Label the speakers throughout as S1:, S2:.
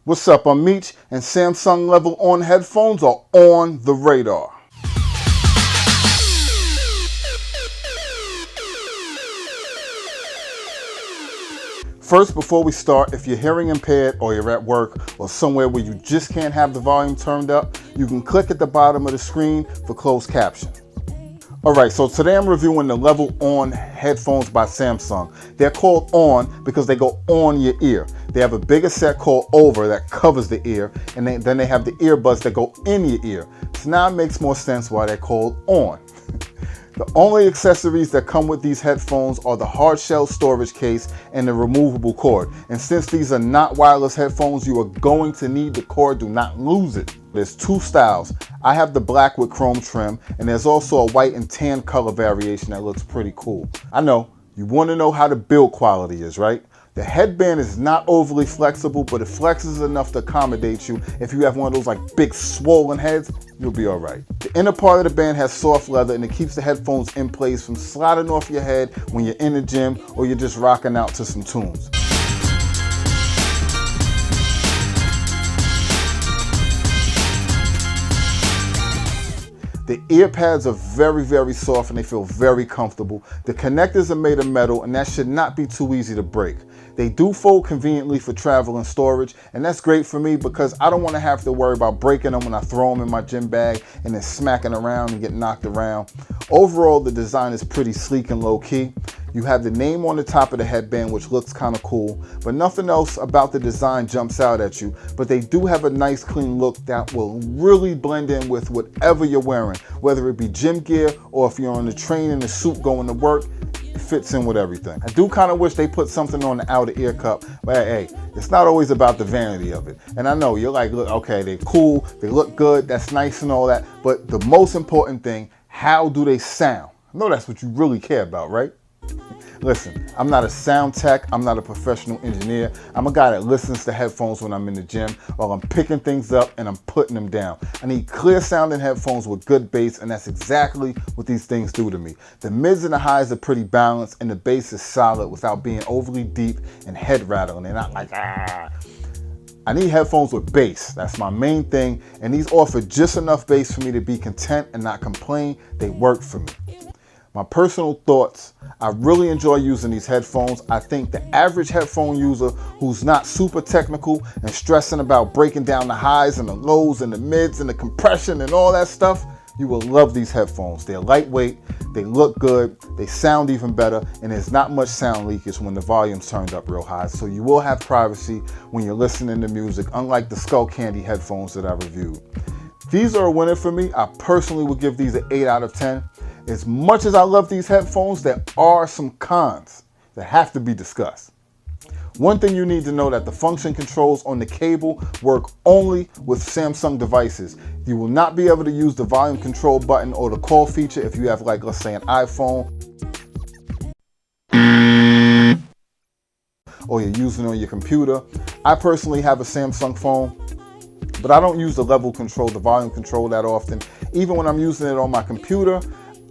S1: What's up, I'm Meech, and Samsung level on headphones are on the radar. First, before we start, if you're hearing impaired or you're at work or somewhere where you just can't have the volume turned up, you can click at the bottom of the screen for closed caption. Alright, so today I'm reviewing the Level On headphones by Samsung. They're called On because they go on your ear. They have a bigger set called Over that covers the ear, and then they have the earbuds that go in your ear. So now it makes more sense why they're called On. The only accessories that come with these headphones are the hard shell storage case and the removable cord. And since these are not wireless headphones, you are going to need the cord. Do not lose it. There's two styles. I have the black with chrome trim, and there's also a white and tan color variation that looks pretty cool. I know, you want to know how the build quality is, right? The headband is not overly flexible, but it flexes enough to accommodate you. If you have one of those like big swollen heads, you'll be all right. The inner part of the band has soft leather, and it keeps the headphones in place from sliding off your head when you're in the gym or you're just rocking out to some tunes. The ear pads are very, very soft and they feel very comfortable. The connectors are made of metal, and that should not be too easy to break. They do fold conveniently for travel and storage, and that's great for me because I don't want to have to worry about breaking them when I throw them in my gym bag and then smacking around and get knocked around. Overall, the design is pretty sleek and low-key. You have the name on the top of the headband, which looks kind of cool, but nothing else about the design jumps out at you. But they do have a nice clean look that will really blend in with whatever you're wearing, whether it be gym gear or if you're on the train in a suit going to work. It fits in with everything. I do kind of wish they put something on the outer ear cup, but hey, it's not always about the vanity of it. And I know you're like, look, okay, they're cool, they look good, that's nice and all that, but the most important thing, how do they sound? I know that's what you really care about, right? Listen, I'm not a sound tech, I'm not a professional engineer. I'm a guy that listens to headphones when I'm in the gym while I'm picking things up and I'm putting them down. I need clear sounding headphones with good bass, and that's exactly what these things do to me. The mids and the highs are pretty balanced, and the bass is solid without being overly deep and head rattling. They're not like, ah. I need headphones with bass. That's my main thing, and these offer just enough bass for me to be content and not complain. They work for me. My personal thoughts, I really enjoy using these headphones. I think the average headphone user who's not super technical and stressing about breaking down the highs and the lows and the mids and the compression and all that stuff, you will love these headphones. They're lightweight, they look good, they sound even better, and there's not much sound leakage when the volume's turned up real high. So you will have privacy when you're listening to music, unlike the Skullcandy headphones that I reviewed. These are a winner for me. I personally would give these an 8 out of 10. As much as I love these headphones, there are some cons that have to be discussed. One thing you need to know that the function controls on the cable work only with Samsung devices. You will not be able to use the volume control button or the call feature if you have, like, let's say an iPhone or you're using it on your computer. I personally have a Samsung phone, but I don't use the level control, the volume control that often. Even when I'm using it on my computer,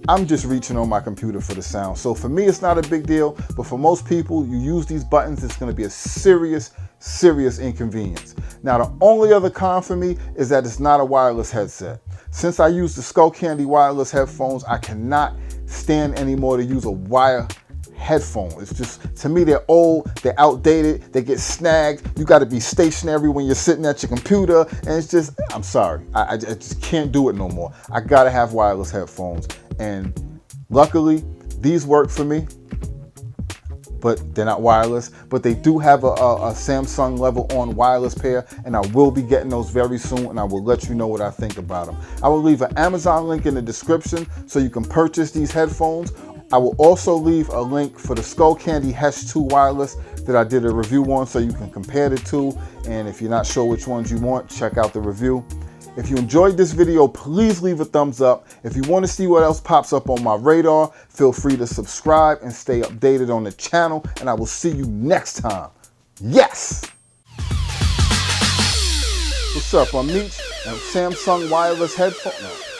S1: I'm just reaching on my computer for the sound. So for me, it's not a big deal, but for most people, you use these buttons, it's gonna be a serious inconvenience. Now, the only other con for me is that it's not a wireless headset. Since I use the Skullcandy wireless headphones, I cannot stand anymore to use a wire headphone. It's just, to me, they're old, they're outdated, they get snagged. You gotta be stationary when you're sitting at your computer, and it's just, I'm sorry, I just can't do it no more. I gotta have wireless headphones. And luckily, these work for me, but they're not wireless. But they do have a Samsung Level On wireless pair, and I will be getting those very soon, and I will let you know what I think about them. I will leave an Amazon link in the description so you can purchase these headphones. I will also leave a link for the Skullcandy Hesh 2 wireless that I did a review on so you can compare the two. And if you're not sure which ones you want, check out the review. If you enjoyed this video, please leave a thumbs up. If you want to see what else pops up on my radar, feel free to subscribe and stay updated on the channel, and I will see you next time. Yes! What's up, I'm Meech, and Samsung wireless headphones. No.